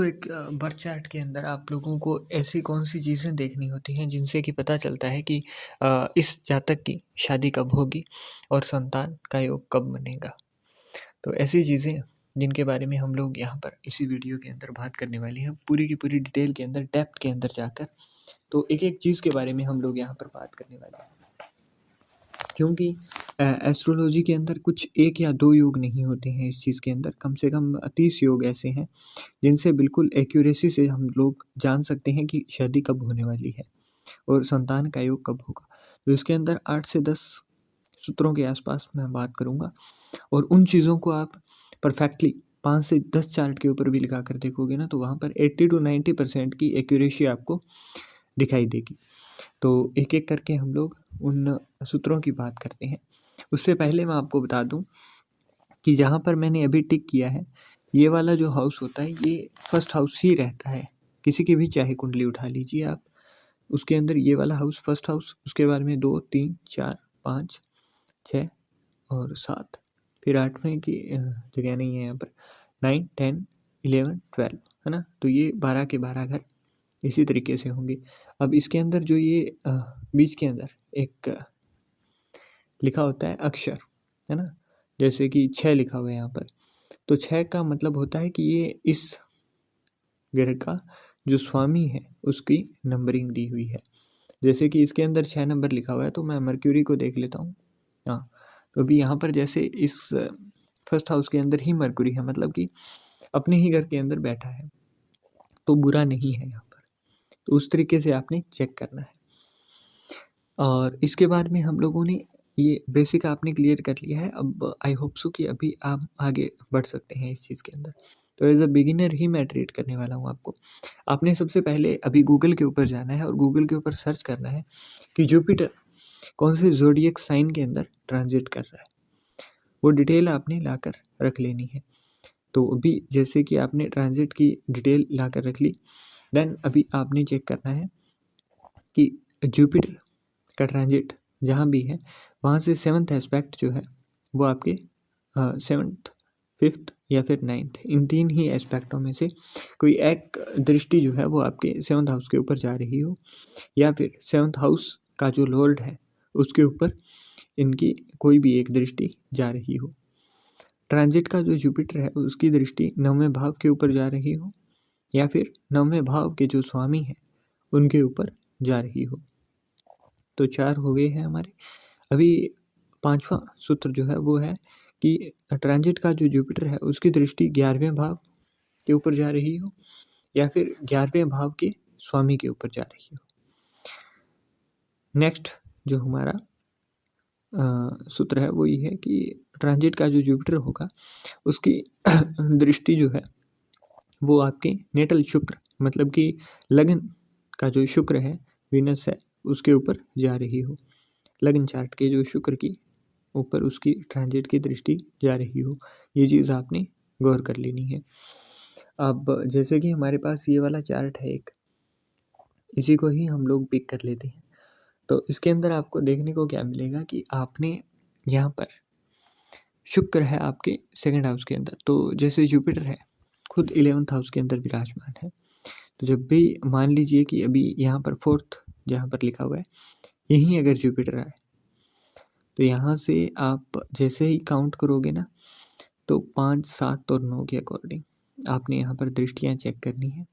एक birth chart के अंदर आप लोगों को ऐसी कौन-सी चीज़ें देखनी होती हैं जिनसे कि पता चलता है कि इस जातक की शादी कब होगी और संतान का योग कब बनेगा। तो ऐसी चीज़ें जिनके बारे में हम लोग यहाँ पर इसी वीडियो के अंदर बात करने वाले हैं, पूरी की पूरी डिटेल के अंदर, डेप्थ के अंदर जाकर। तो एक-एक चीज़ के बारे में हम लोग यहाँ पर बात करने वाले हैं। क्योंकि एस्ट्रोलॉजी के अंदर कुछ 1 या 2 योग नहीं होते हैं इस चीज़ के अंदर, कम से कम 30 योग ऐसे हैं, जिनसे बिल्कुल एक्यूरेसी से हम लोग जान सकते हैं कि शादी कब होने वाली है और संतान का योग कब होगा। तो इसके अंदर 8 से 10 सूत्रों के आसपास मैं बात करूँगा और उन चीज़ों को आप परफेक्टली 5 से 10 चार्ट के ऊपर भी लगा कर देखोगे ना, तो वहाँ पर 80 टू 90% की एक्यूरेसी आपको दिखाई देगी। तो एक-एक करके हम लोग उन सूत्रों की बात करते हैं। उससे पहले मैं आपको बता दूँ कि जहाँ पर मैंने अभी टिक किया है, ये वाला जो हाउस होता है, ये फर्स्ट हाउस ही रहता है। किसी की भी चाहे कुंडली उठा लीजिए आप, उसके अंदर ये वाला हाउस फर्स्ट हाउस, उसके बाद में 2, 3, 4, 5, 6 और 7, फिर 8वें की जगह नहीं है यहाँ पर, 9, 10, 11, 12, है ना? तो ये 12 के 12 घर इसी तरीके से होंगे। अब इसके अंदर जो ये बीच के अंदर एक लिखा होता है अक्षर, है ना? जैसे कि 6 लिखा हुआ है यहाँ पर, तो 6 का मतलब होता है कि ये इस ग्रह का जो स्वामी है, उसकी नंबरिंग दी हुई है। जैसे कि इसके अंदर 6 नंबर लिखा हुआ है, तो मैं मर्क्यूरी को देख लेता हूँ। हाँ, तो अभी यहाँ पर जैसे इस फर्स्ट हाउस के अंदर ही मर्क्यूरी है, मतलब कि अपने ही घर के अंदर बैठा है, तो बुरा नहीं है यहाँ पर। तो उस तरीके से आपने चेक करना है। और इसके बाद में हम लोगों ने ये बेसिक आपने क्लियर कर लिया है। अब आई होप सो कि अभी आप आगे बढ़ सकते हैं इस चीज़ के अंदर। तो एज़ अ बिगिनर ही मैं ट्रीट करने वाला हूँ आपको। आपने सबसे पहले अभी गूगल के ऊपर जाना है और गूगल के ऊपर सर्च करना है कि जुपिटर कौन से ज़ोडिएक साइन के अंदर ट्रांज़िट कर रहा है। वो डिटेल आपने लाकर रख लेनी है। तो अभी जैसे कि आपने ट्रांज़िट की डिटेल लाकर रख ली, देन अभी आपने चेक करना है कि जुपिटर का ट्रांज़िट जहाँ भी है, वहाँ से 7th एस्पेक्ट जो है, वो आपके 7th, 5th या फिर 9th, इन 3 ही एस्पेक्टों में से कोई एक दृष्टि जो है, वो आपके 7th हाउस के ऊपर जा रही हो, या फिर 7th हाउस का जो लॉर्ड है, उसके ऊपर इनकी कोई भी एक दृष्टि जा रही हो। ट्रांज़िट का जो जुपिटर है, उसकी दृष्टि 9वें भाव के ऊपर जा रही हो, या फिर 9वें भाव के जो स्वामी हैं, उनके ऊपर जा रही हो। तो 4 हो गए हैं हमारे। अभी 5वां सूत्र जो है, वो है कि ट्रांज़िट का जो जुपिटर है, उसकी दृष्टि 11वें भाव के ऊपर जा रही हो, या फिर 11वें भाव के स्वामी के ऊपर जा रही हो। नेक्स्ट जो हमारा सूत्र है, वो ये है कि ट्रांज़िट का जो जुपिटर होगा, उसकी दृष्टि जो है, वो आपके नेटल शुक्र, मतलब कि लग्न का जो शुक्र है, वीनस है, उसके ऊपर जा रही हो। लग्न चार्ट के जो शुक्र की ऊपर उसकी ट्रांज़िट की दृष्टि जा रही हो, ये चीज़ आपने गौर कर लेनी है। अब जैसे कि हमारे पास ये वाला चार्ट है एक, इसी को ही हम लोग पिक कर लेते हैं। तो इसके अंदर आपको देखने को क्या मिलेगा कि आपने यहाँ पर शुक्र है आपके 2nd हाउस के अंदर, तो जैसे जुपिटर है खुद 11th हाउस के अंदर विराजमान है। तो जब भी मान लीजिए कि अभी यहाँ पर 4th जहाँ पर लिखा हुआ है, यहीं अगर जुपिटर आए, तो यहाँ से आप जैसे ही काउंट करोगे ना, तो 5, 7 और 9 के अकॉर्डिंग आपने यहाँ पर दृष्टियाँ चेक करनी है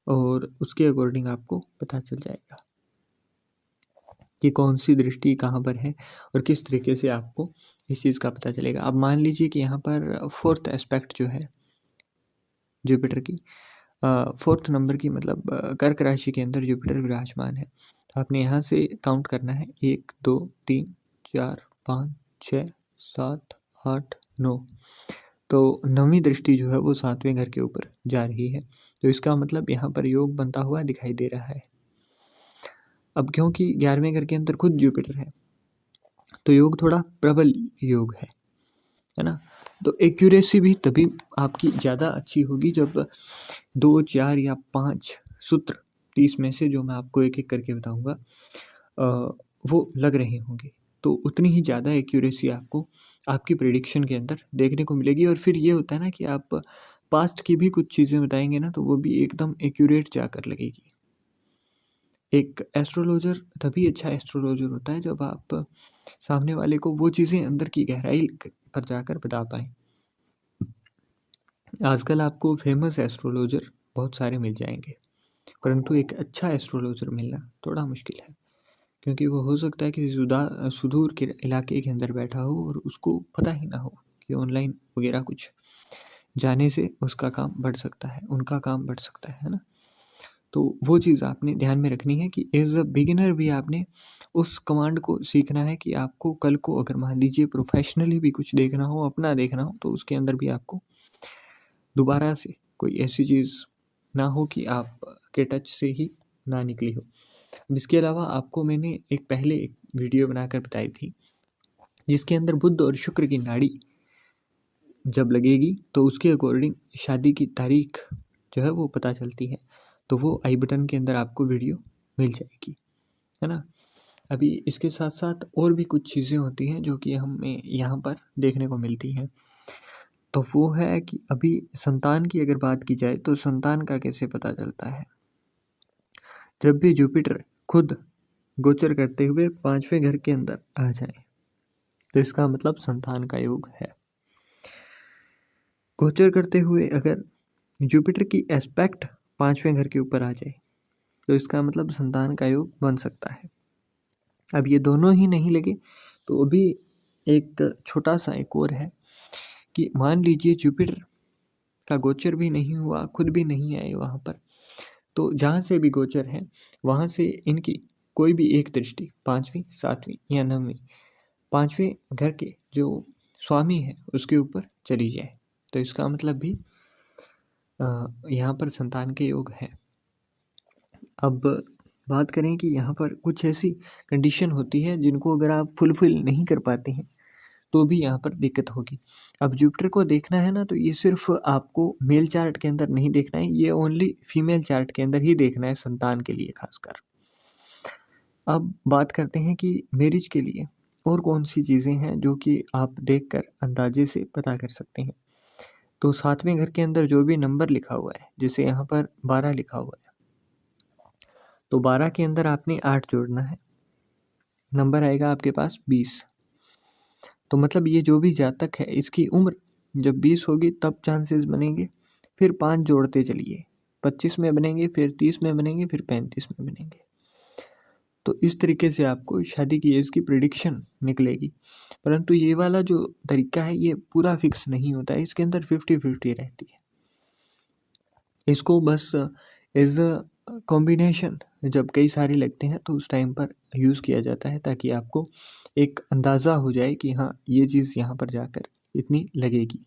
और उसके अकॉर्डिंग आपको पता चल जाएगा कि कौन सी दृष्टि कहाँ पर है और किस तरीके से आपको इस चीज़ का पता चलेगा। अब मान लीजिए कि यहाँ पर 4th एस्पेक्ट जो है जुपिटर की, 4th नंबर की, मतलब कर्क राशि के अंदर जुपिटर विराजमान है। तो आपने यहाँ से काउंट करना है 1, 2, 3, 4, 5, 6, 7, 8, 9। तो 9वीं दृष्टि जो है, वो 7वें घर के ऊपर जा रही है। तो इसका मतलब यहाँ पर योग बनता हुआ दिखाई दे रहा है। अब क्योंकि 11वें घर के अंदर खुद जुपिटर है, तो योग थोड़ा प्रबल योग है ना? तो एक्यूरेसी भी तभी आपकी ज़्यादा अच्छी होगी जब 2, 4 या 5 सूत्र 30 में से, जो मैं आपको एक-एक करके बताऊँगा, वो लग रहे होंगे। तो उतनी ही ज़्यादा एक्यूरेसी आपको आपकी प्रेडिक्शन के अंदर देखने को मिलेगी। और फिर ये होता है ना कि आप पास्ट की भी कुछ चीज़ें बताएँगे ना, तो वो भी एकदम एक्यूरेट जाकर लगेगी। एक एस्ट्रोलॉजर तभी अच्छा एस्ट्रोलॉजर होता है जब आप सामने वाले को वो चीज़ें अंदर की गहराई पर जाकर बता पाएँ। आजकल आपको फेमस एस्ट्रोलॉजर बहुत सारे मिल जाएँगे, परंतु एक अच्छा एस्ट्रोलॉजर मिलना थोड़ा मुश्किल है, क्योंकि वो हो सकता है किसी सुदूर के इलाके के अंदर बैठा हो और उसको पता ही ना हो कि ऑनलाइन वगैरह कुछ जाने से उसका काम बढ़ सकता है, उनका काम बढ़ सकता है ना? तो वो चीज़ आपने ध्यान में रखनी है कि एज़ अ बिगिनर भी आपने उस कमांड को सीखना है कि आपको कल को अगर मान लीजिए प्रोफ़ेशनली भी कुछ देखना हो, अपना देखना हो, तो उसके अंदर भी आपको दोबारा से कोई ऐसी चीज़ ना हो कि आप के टच से ही ना निकली हो। अब इसके अलावा आपको मैंने पहले एक वीडियो बनाकर बताई थी, जिसके अंदर बुध और शुक्र की नाड़ी जब लगेगी तो उसके अकॉर्डिंग शादी की तारीख जो है वो पता चलती है। तो वो आई बटन के अंदर आपको वीडियो मिल जाएगी, है ना? अभी इसके साथ-साथ और भी कुछ चीज़ें होती हैं जो कि हमें यहाँ पर देखने को मिलती हैं। तो वो है कि अभी संतान की अगर बात की जाए तो संतान का कैसे पता चलता है? जब भी जुपिटर खुद गोचर करते हुए 5वें घर के अंदर आ जाए, तो इसका मतलब संतान का योग है। गोचर करते हुए अगर जुपिटर की एस्पेक्ट 5वें घर के ऊपर आ जाए, तो इसका मतलब संतान का योग बन सकता है। अब ये दोनों ही नहीं लगे तो अभी एक छोटा-सा एक और है कि मान लीजिए जुपिटर का गोचर भी नहीं हुआ, खुद भी नहीं आए वहाँ पर, तो जहाँ से भी गोचर है, वहाँ से इनकी कोई भी एक दृष्टि 5वीं, 7वीं या 9वीं 5वें घर के जो स्वामी हैं, उसके ऊपर चली जाए, तो इसका मतलब भी यहाँ पर संतान के योग हैं। अब बात करें कि यहाँ पर कुछ ऐसी कंडीशन होती है जिनको अगर आप फुलफ़िल नहीं कर पाते हैं, तो भी यहाँ पर दिक्कत होगी। अब जुपिटर को देखना है ना, तो ये सिर्फ़ आपको मेल चार्ट के अंदर नहीं देखना है, ये ओनली फीमेल चार्ट के अंदर ही देखना है संतान के लिए ख़ासकर। अब बात करते हैं कि मैरिज के लिए और कौन-सी चीज़ें हैं जो कि आप देखकर अंदाज़े से पता कर सकते हैं। तो 7वें घर के अंदर जो भी नंबर लिखा हुआ है, जैसे यहाँ पर 12 लिखा हुआ है, तो 12 के अंदर आपने 8 जोड़ना है, नंबर आएगा आपके पास 20। तो मतलब ये जो भी जातक है, इसकी उम्र जब 20 होगी तब चांसेस बनेंगे, फिर 5 जोड़ते चलिए, 25 में बनेंगे, फिर 30 में बनेंगे, फिर 35 में बनेंगे। तो इस तरीके से आपको शादी की एज की प्रेडिक्शन निकलेगी। परंतु ये वाला जो तरीका है, ये पूरा फिक्स नहीं होता है, इसके अंदर 50-50 रहती है। इसको बस एज़ अ कॉम्बिनेशन जब कई सारे लगते हैं तो उस टाइम पर यूज़ किया जाता है, ताकि आपको एक अंदाज़ा हो जाए कि हाँ, ये चीज़ यहाँ पर जाकर इतनी लगेगी।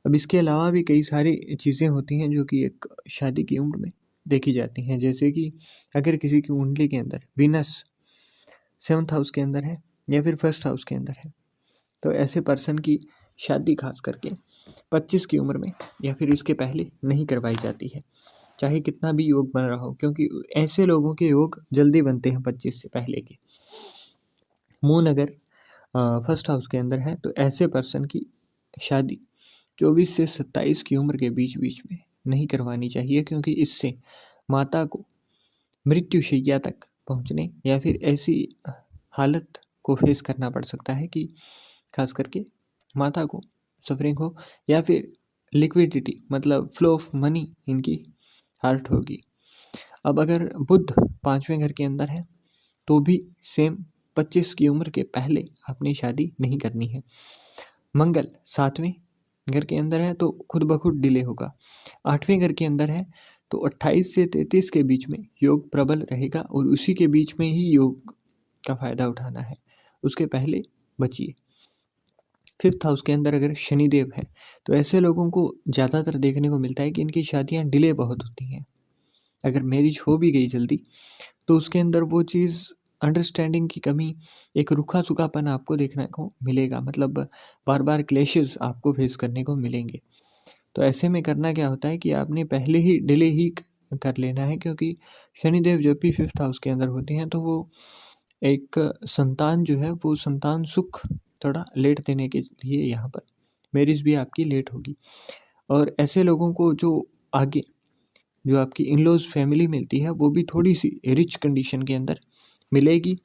अब इसके अलावा भी कई सारी चीज़ें होती हैं जो कि एक शादी की उम्र में देखी जाती हैं, जैसे कि अगर किसी की कुंडली के अंदर वीनस 7th हाउस के अंदर है या फिर 1st हाउस के अंदर है, तो ऐसे पर्सन की शादी खास करके 25 की उम्र में या फिर इसके पहले नहीं करवाई जाती है, चाहे कितना भी योग बन रहा हो, क्योंकि ऐसे लोगों के योग जल्दी बनते हैं 25 से पहले के। मून अगर 1st हाउस के अंदर है, तो ऐसे पर्सन की शादी 24 से 27 की उम्र के बीच-बीच में नहीं करवानी चाहिए, क्योंकि इससे माता को मृत्युशैया तक पहुँचने या फिर ऐसी हालत को फेस करना पड़ सकता है कि खास करके माता को सफरिंग हो, या फिर लिक्विडिटी मतलब फ्लो ऑफ मनी इनकी हार्ट होगी। अब अगर बुध 5वें घर के अंदर है, तो भी सेम 25 की उम्र के पहले आपने शादी नहीं करनी है। मंगल 7वें घर के अंदर है तो खुद ब खुद डिले होगा। 8वें घर के अंदर है तो 28 से 33 के बीच में योग प्रबल रहेगा, और उसी के बीच में ही योग का फ़ायदा उठाना है, उसके पहले बचिए। 5th हाउस के अंदर अगर शनिदेव है, तो ऐसे लोगों को ज़्यादातर देखने को मिलता है कि इनकी शादियाँ डिले बहुत होती हैं। अगर मैरिज हो भी गई जल्दी, तो उसके अंदर वो चीज़ अंडरस्टैंडिंग की कमी, एक रूखा-सूखापन आपको देखने को मिलेगा, मतलब बार-बार क्लैशेज़ आपको फेस करने को मिलेंगे। तो ऐसे में करना क्या होता है कि आपने पहले ही डिले ही कर लेना है, क्योंकि शनिदेव जब भी 5th हाउस के अंदर होते हैं, तो वो एक संतान जो है, वो संतान सुख थोड़ा लेट देने के लिए यहाँ पर मैरिज भी आपकी लेट होगी। और ऐसे लोगों को जो आगे जो आपकी इन-लॉज़ फैमिली मिलती है वो भी थोड़ी-सी रिच कंडीशन के अंदर मिलेगी।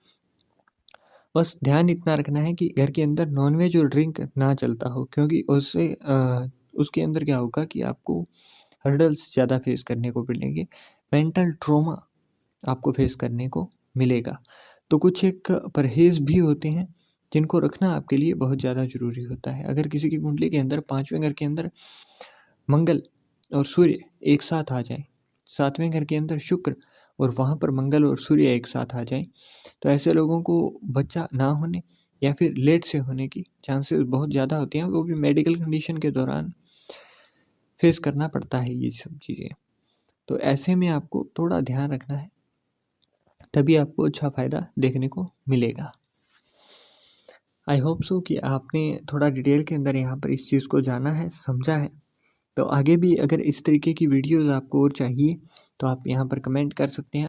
बस ध्यान इतना रखना है कि घर के अंदर नॉन-वेज और ड्रिंक ना चलता हो, क्योंकि उससे उसके अंदर क्या होगा कि आपको हर्डल्स ज़्यादा फेस करने को मिलेंगे, मेंटल ट्रॉमा आपको फेस करने को मिलेगा। तो कुछ एक परहेज़ भी होते हैं जिनको रखना आपके लिए बहुत ज़्यादा ज़रूरी होता है। अगर किसी की कुंडली के अंदर 5वें घर के अंदर मंगल और सूर्य एक साथ आ जाएँ, 7वें घर के अंदर शुक्र और वहाँ पर मंगल और सूर्य एक साथ आ जाएँ, तो ऐसे लोगों को बच्चा ना होने या फिर लेट से होने की चांसेस बहुत ज़्यादा होती हैं, वो भी मेडिकल कंडीशन के दौरान फेस करना पड़ता है ये सब चीज़ें। तो ऐसे में आपको थोड़ा ध्यान रखना है, तभी आपको अच्छा फ़ायदा देखने को मिलेगा। आई होप सो कि आपने थोड़ा डिटेल के अंदर यहाँ पर इस चीज़ को जाना है, समझा है। तो आगे भी अगर इस तरीके की वीडियोज़ आपको और चाहिए तो आप यहाँ पर कमेंट कर सकते हैं।